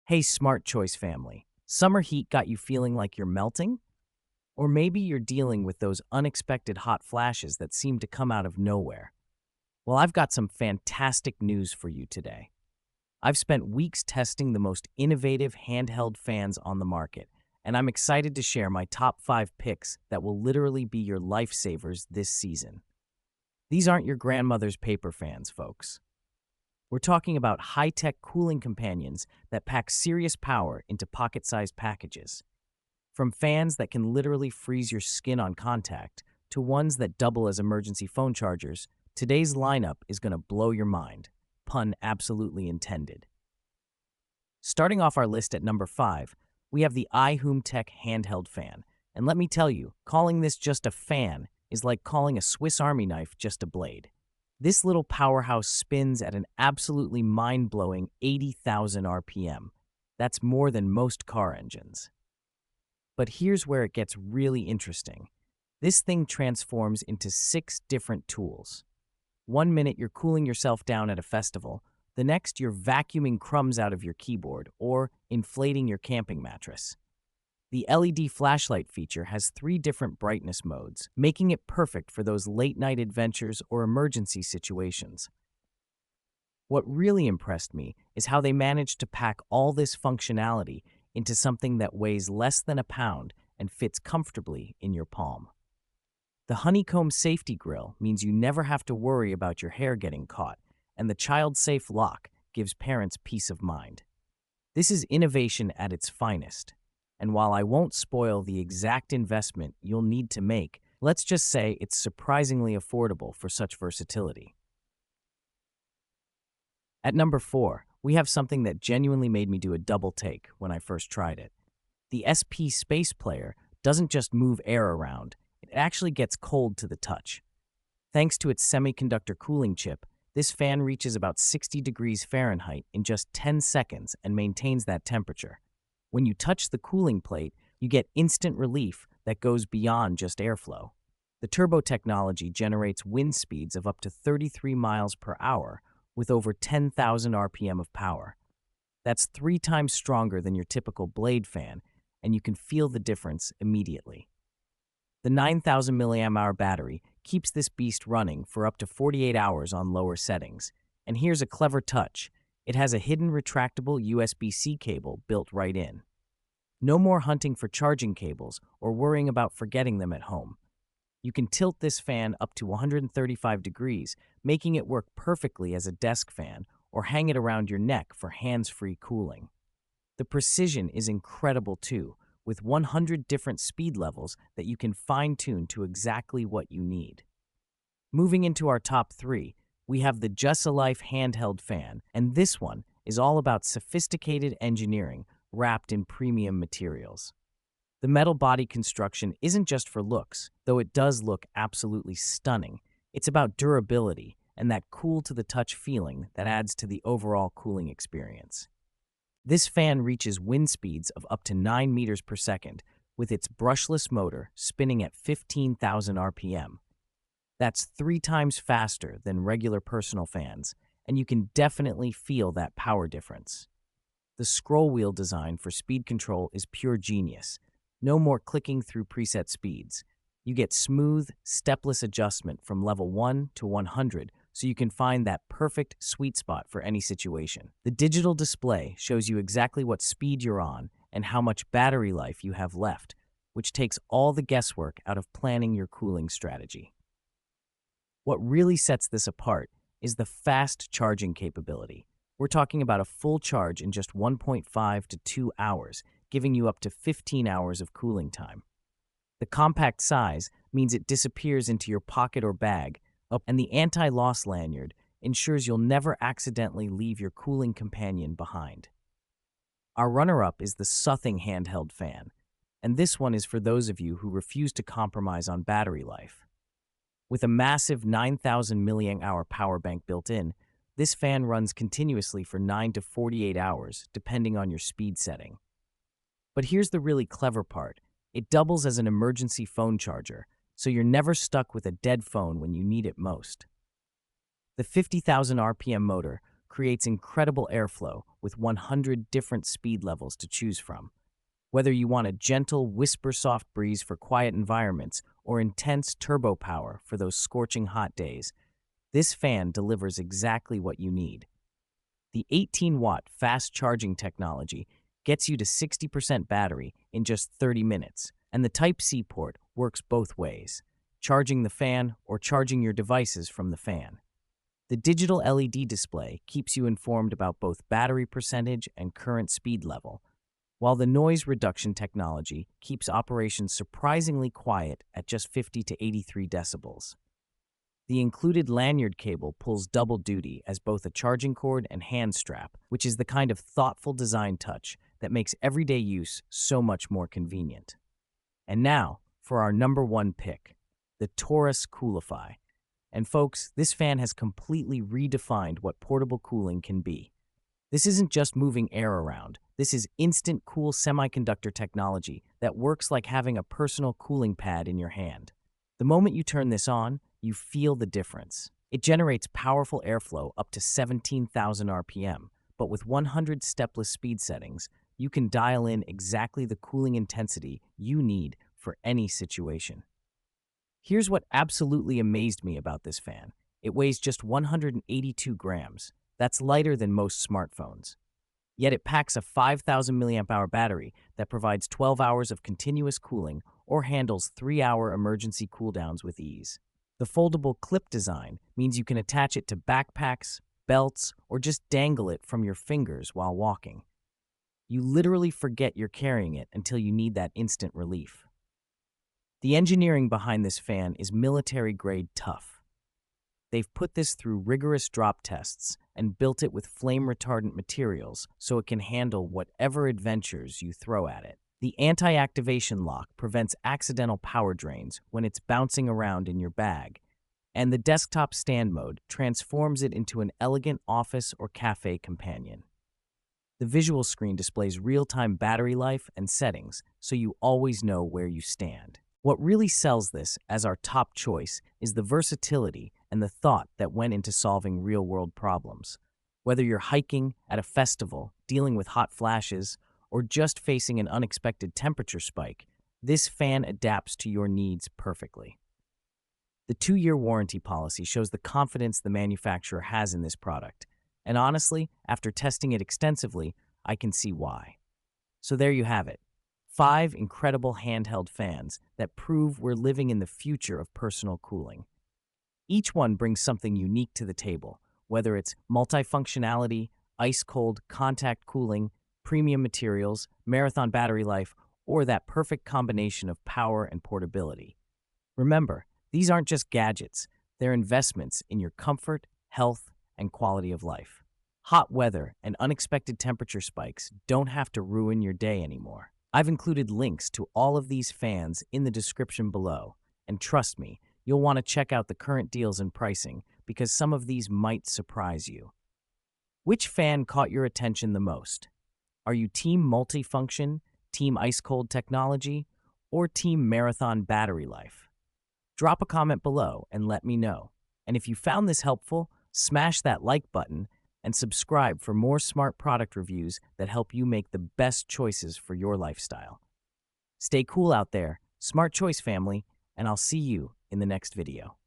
Hey, Smart Choice family. Summer heat got you feeling like you're melting? Or maybe you're dealing with those unexpected hot flashes that seem to come out of nowhere. Well, I've got some fantastic news for you today. I've spent weeks testing the most innovative handheld fans on the market, and I'm excited to share my top 5 picks that will literally be your lifesavers this season. These aren't your grandmother's paper fans, folks. We're talking about high-tech cooling companions that pack serious power into pocket-sized packages. From fans that can literally freeze your skin on contact to ones that double as emergency phone chargers, today's lineup is going to blow your mind. Pun absolutely intended. Starting off our list at number 5, we have the iHoomTech handheld fan. And let me tell you, calling this just a fan is like calling a Swiss Army knife just a blade. This little powerhouse spins at an absolutely mind-blowing 80,000 RPM. That's more than most car engines. But here's where it gets really interesting. This thing transforms into 6 different tools. One minute you're cooling yourself down at a festival, the next you're vacuuming crumbs out of your keyboard or inflating your camping mattress. The LED flashlight feature has 3 different brightness modes, making it perfect for those late-night adventures or emergency situations. What really impressed me is how they managed to pack all this functionality into something that weighs less than a pound and fits comfortably in your palm. The honeycomb safety grille means you never have to worry about your hair getting caught, and the child-safe lock gives parents peace of mind. This is innovation at its finest. And while I won't spoil the exact investment you'll need to make, let's just say it's surprisingly affordable for such versatility. At number 4, we have something that genuinely made me do a double take when I first tried it. The SP Space Player doesn't just move air around, it actually gets cold to the touch. Thanks to its semiconductor cooling chip, this fan reaches about 60 degrees Fahrenheit in just 10 seconds and maintains that temperature. When you touch the cooling plate, you get instant relief that goes beyond just airflow. The turbo technology generates wind speeds of up to 33 miles per hour with over 10,000 RPM of power. That's 3 times stronger than your typical blade fan, and you can feel the difference immediately. The 9,000 mAh battery keeps this beast running for up to 48 hours on lower settings. And here's a clever touch. It has a hidden retractable USB-C cable built right in. No more hunting for charging cables or worrying about forgetting them at home. You can tilt this fan up to 135 degrees, making it work perfectly as a desk fan, or hang it around your neck for hands-free cooling. The precision is incredible too, with 100 different speed levels that you can fine-tune to exactly what you need. Moving into our top 3, we have the JISULIFE handheld fan, and this one is all about sophisticated engineering wrapped in premium materials. The metal body construction isn't just for looks, though it does look absolutely stunning. It's about durability and that cool-to-the-touch feeling that adds to the overall cooling experience. This fan reaches wind speeds of up to 9 meters per second with its brushless motor spinning at 15,000 RPM. That's 3 times faster than regular personal fans, and you can definitely feel that power difference. The scroll wheel design for speed control is pure genius. No more clicking through preset speeds. You get smooth, stepless adjustment from level 1 to 100, so you can find that perfect sweet spot for any situation. The digital display shows you exactly what speed you're on and how much battery life you have left, which takes all the guesswork out of planning your cooling strategy. What really sets this apart is the fast charging capability. We're talking about a full charge in just 1.5 to 2 hours, giving you up to 15 hours of cooling time. The compact size means it disappears into your pocket or bag, and the anti-loss lanyard ensures you'll never accidentally leave your cooling companion behind. Our runner-up is the SOTHING handheld fan, and this one is for those of you who refuse to compromise on battery life. With a massive 9,000 mAh power bank built in, this fan runs continuously for 9 to 48 hours, depending on your speed setting. But here's the really clever part. It doubles as an emergency phone charger, so you're never stuck with a dead phone when you need it most. The 50,000 RPM motor creates incredible airflow with 100 different speed levels to choose from. Whether you want a gentle, whisper-soft breeze for quiet environments or intense turbo power for those scorching hot days, this fan delivers exactly what you need. The 18-watt fast charging technology gets you to 60% battery in just 30 minutes, and the Type-C port works both ways, charging the fan or charging your devices from the fan. The digital LED display keeps you informed about both battery percentage and current speed level, while the noise reduction technology keeps operations surprisingly quiet at just 50 to 83 decibels. The included lanyard cable pulls double duty as both a charging cord and hand strap, which is the kind of thoughtful design touch that makes everyday use so much more convenient. And now, for our number one pick, the TORRAS COOLiFY. And folks, this fan has completely redefined what portable cooling can be. This isn't just moving air around. This is instant cool semiconductor technology that works like having a personal cooling pad in your hand. The moment you turn this on, you feel the difference. It generates powerful airflow up to 17,000 RPM, but with 100 stepless speed settings, you can dial in exactly the cooling intensity you need for any situation. Here's what absolutely amazed me about this fan. It weighs just 182 grams. That's lighter than most smartphones. Yet it packs a 5,000 mAh battery that provides 12 hours of continuous cooling or handles 3-hour emergency cooldowns with ease. The foldable clip design means you can attach it to backpacks, belts, or just dangle it from your fingers while walking. You literally forget you're carrying it until you need that instant relief. The engineering behind this fan is military-grade tough. They've put this through rigorous drop tests and built it with flame-retardant materials so it can handle whatever adventures you throw at it. The anti-activation lock prevents accidental power drains when it's bouncing around in your bag, and the desktop stand mode transforms it into an elegant office or cafe companion. The visual screen displays real-time battery life and settings, so you always know where you stand. What really sells this as our top choice is the versatility and the thought that went into solving real-world problems. Whether you're hiking, at a festival, dealing with hot flashes, or just facing an unexpected temperature spike, this fan adapts to your needs perfectly. The 2-year warranty policy shows the confidence the manufacturer has in this product, and honestly, after testing it extensively, I can see why. So there you have it. 5 incredible handheld fans that prove we're living in the future of personal cooling. Each one brings something unique to the table, whether it's multifunctionality, ice-cold contact cooling, premium materials, marathon battery life, or that perfect combination of power and portability. Remember, these aren't just gadgets, they're investments in your comfort, health, and quality of life. Hot weather and unexpected temperature spikes don't have to ruin your day anymore. I've included links to all of these fans in the description below, and trust me, you'll want to check out the current deals and pricing because some of these might surprise you. Which fan caught your attention the most? Are you Team Multifunction, Team Ice Cold Technology, or Team Marathon Battery Life? Drop a comment below and let me know. And if you found this helpful, smash that like button and subscribe for more smart product reviews that help you make the best choices for your lifestyle. Stay cool out there, smart choice family, and I'll see you in the next video.